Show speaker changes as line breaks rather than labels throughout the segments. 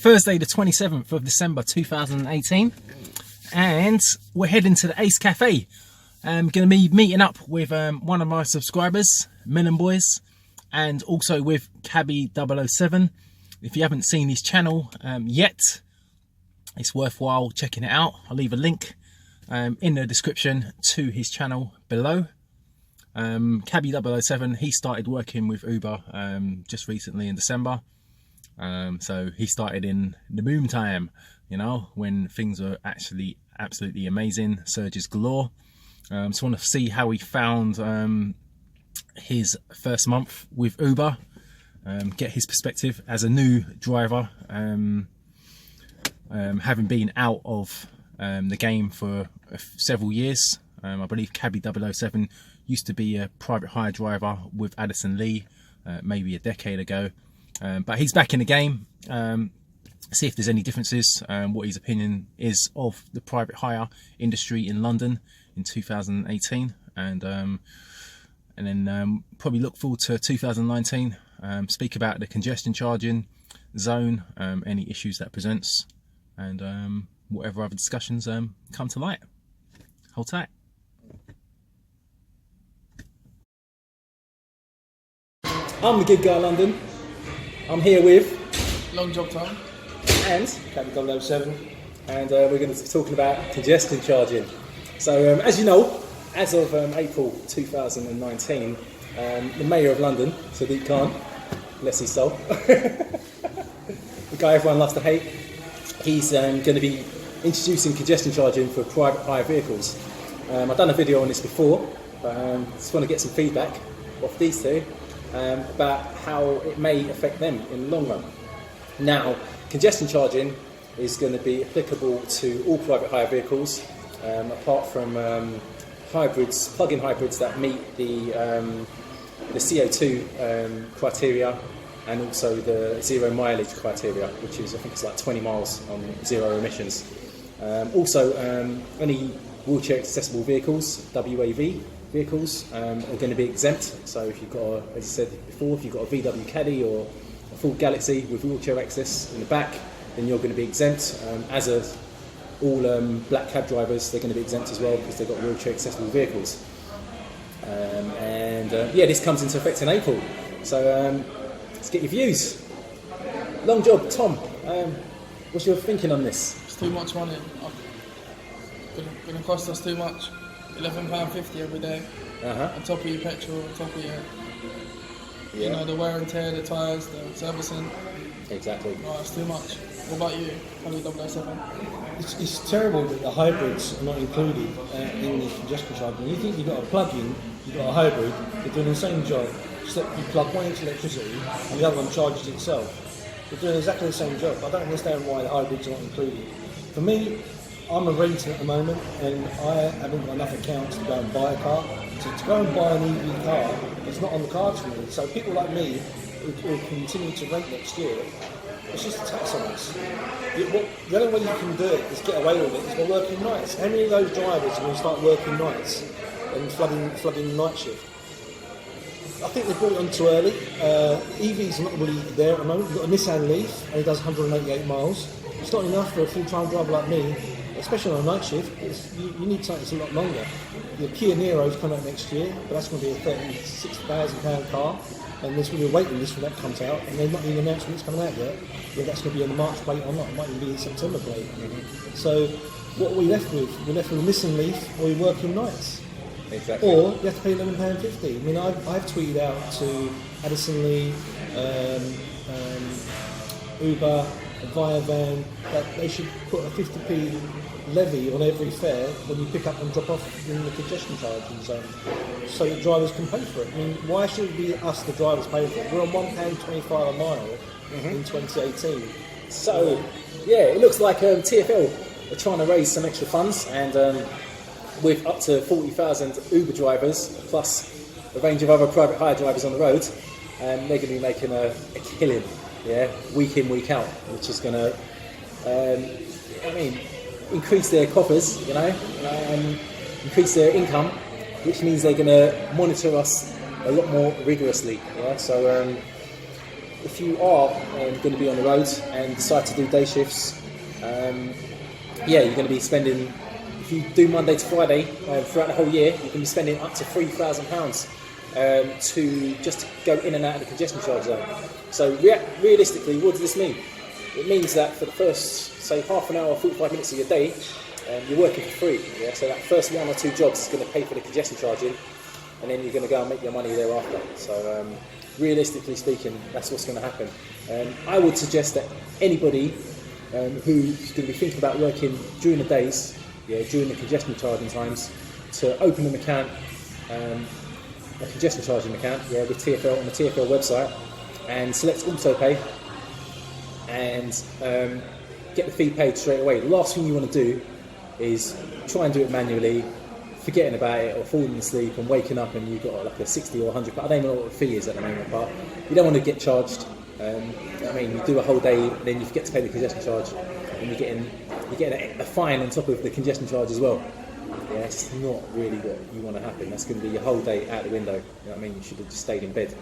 Thursday the 27th of December 2018, and we're heading to the Ace Cafe. I'm going to be meeting up with one of my subscribers, Melon Boys, and also with Cabbie007. If you haven't seen his channel yet, it's worthwhile checking it out. I'll leave a link in the description to his channel below. Cabbie007, he started working with Uber just recently in December. So he started in the boom time, you know, when things were actually absolutely amazing, surges galore. Just want to see how he found his first month with Uber, get his perspective as a new driver, having been out of the game for several years. I believe Cabbie007 used to be a private hire driver with Addison Lee maybe a decade ago. But he's back in the game. See if there's any differences, what his opinion is of the private hire industry in London in 2018, and then probably look forward to 2019. Speak about the congestion charging zone, any issues that presents, and whatever other discussions come to light. Hold tight. I'm the good guy, London. I'm here with
Long Job Tom
and Cabbie007, and we're going to be talking about congestion charging. So as you know, as of April 2019, the Mayor of London, Sadiq Khan, bless his soul, the guy everyone loves to hate, he's going to be introducing congestion charging for private hire vehicles. I've done a video on this before, but just want to get some feedback off these two about how it may affect them in the long run. Now, congestion charging is going to be applicable to all private hire vehicles, apart from hybrids, plug-in hybrids that meet the CO2 criteria, and also the zero mileage criteria, which is, I think it's like 20 miles on zero emissions. Also, any wheelchair accessible vehicles, WAV vehicles, are going to be exempt. So if you've got, as I said before, if you've got a VW Caddy or a full Galaxy with wheelchair access in the back, then you're going to be exempt. As are all black cab drivers, they're going to be exempt as well because they've got wheelchair accessible vehicles. Yeah, this comes into effect in April. So let's get your views. Long Job, Tom, what's your thinking on this?
It's too much money. Going to cost us too much. £11.50 every day. On top of your petrol, on top of your, you know, the wear and tear, the tyres, the servicing.
Exactly.
Oh, it's too much. What about you, Cabbie007?
It's terrible that the hybrids are not included in the congestion charging. You think you've got a plug-in, you've got a hybrid, they're doing the same job, except you plug one into electricity and the other one charges itself. They're doing exactly the same job. I don't understand why the hybrids are not included. For me, I'm a renter at the moment, and I haven't got enough accounts to go and buy a car. So to go and buy an EV car, it's not on the cards for me. So people like me who will continue to rent next year, it's just a tax on us. The only way you can do it is get away with it is by working nights. How many of those drivers are going to start working nights and flooding the night shift? I think they brought it on too early. EV's not really there at the moment. You've got a Nissan Leaf, and it does 188 miles. It's not enough for a full-time driver like me, especially on a night shift. You need something that's a lot longer. The Kia Nero's coming out next year, but that's going to be a £36,000 car, and there's going to be a waiting list when that comes out, and they've not even announced when it's coming out yet. Whether that's going to be on the March plate or not, it might even be a September plate. So what are we left with? We're left with a Nissan Leaf, or you're working nights.
Exactly.
Or you have to pay £11.50. I mean, I've tweeted out to Addison Lee, Uber, Via Van, that they should put a 50p levy on every fare when you pick up and drop off in the congestion charging zone, so that drivers can pay for it. I mean, why should it be us, the drivers, paying for it? We're on £1.25 a mile in 2018.
So, yeah, it looks like TfL are trying to raise some extra funds, and with up to 40,000 Uber drivers, plus a range of other private hire drivers on the road, they're going to be making a killing, yeah, week in, week out, which is going to, increase their coffers, increase their income, which means they're going to monitor us a lot more rigorously. Yeah, so if you are going to be on the road and decide to do day shifts, yeah, you're going to be spending. If you do Monday to Friday throughout the whole year, you can be spending up to £3,000 to just go in and out of the congestion charge zone. So realistically, what does this mean? It means that for the first, say, half an hour or 45 minutes of your day, you're working for free. Yeah? So that first 1 or 2 jobs is going to pay for the congestion charging, and then you're going to go and make your money thereafter. So realistically speaking, that's what's going to happen. I would suggest that anybody who's going to be thinking about working during the days, during the congestion charging times, to open an account, a congestion charging account, with TFL on the TFL website, and select autopay, and get the fee paid straight away. The last thing you want to do is try and do it manually, forgetting about it, or falling asleep and waking up and you've got like a 60 or 100. But I don't know what the fee is at the moment, but you don't want to get charged. I mean, you do a whole day, then you forget to pay the congestion charge, and you're getting a fine on top of the congestion charge as well. Yeah, it's not really what you want to happen. That's going to be your whole day out the window. You know what I mean? You should have just stayed in bed.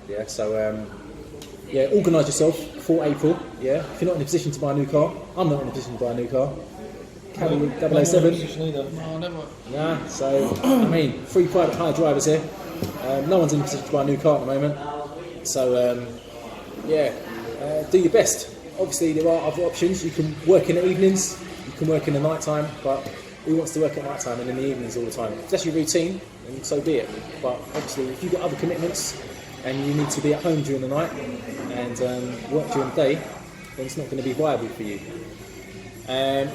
Yeah, so organise yourself for April. Yeah, if you're not in a position to buy a new car, I'm not in a position to buy a new car. Cabbie007.
No, never.
Nah, so I mean, 3 private hire drivers here. No one's in a position to buy a new car at the moment. So do your best. Obviously, there are other options. You can work in the evenings, you can work in the night time, but who wants to work at night time and in the evenings all the time? If that's your routine, then so be it. But obviously, if you've got other commitments and you need to be at home during the night and work during the day, then it's not going to be viable for you.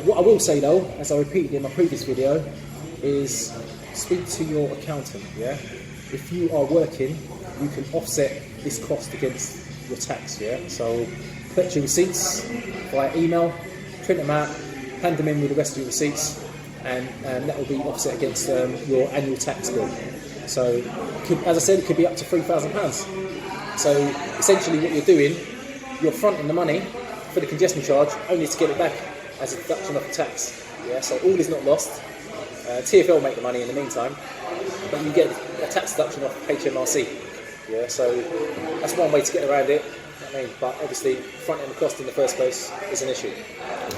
What I will say though, as I repeated in my previous video, is speak to your accountant. Yeah, if you are working, you can offset this cost against your tax. Yeah, so collect your receipts via email, print them out, hand them in with the rest of your receipts, and that will be offset against your annual tax bill. So, as I said, it could be up to £3,000. So essentially what you're doing, you're fronting the money for the congestion charge only to get it back as a deduction off the tax. Yeah, so all is not lost. TFL will make the money in the meantime, but you get a tax deduction off HMRC. Yeah, so that's one way to get around it. I mean, but obviously fronting the cost in the first place is an issue.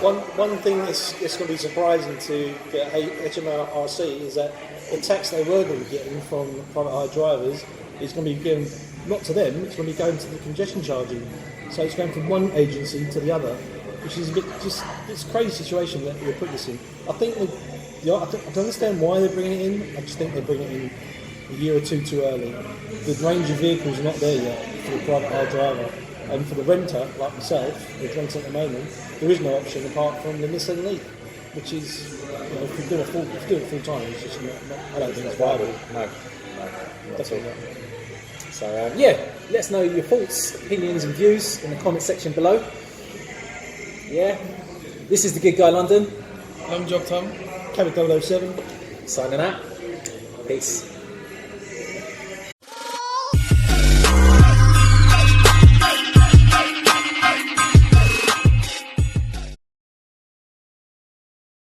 One thing that's going to be surprising to get HMRC is that the tax they were going to be getting from private hire drivers is going to be given not to them, it's going to be going to the congestion charging. So it's going from one agency to the other, which is a bit it's a crazy situation that we're putting this in. I think I can understand why they're bringing it in. I just think they're bringing it in a year or two too early. The range of vehicles are not there yet for the private hire driver. And for the renter, like myself, who's renting at the moment, there is no option apart from the Nissan Leaf, which is, if you do it full time, it's just not I don't think it's viable.
No, that's all. So let us know your thoughts, opinions and views in the comment section below. Yeah, this is the Gig Guy London.
Long job, Tom.
Cabbie007.
Signing out. Peace.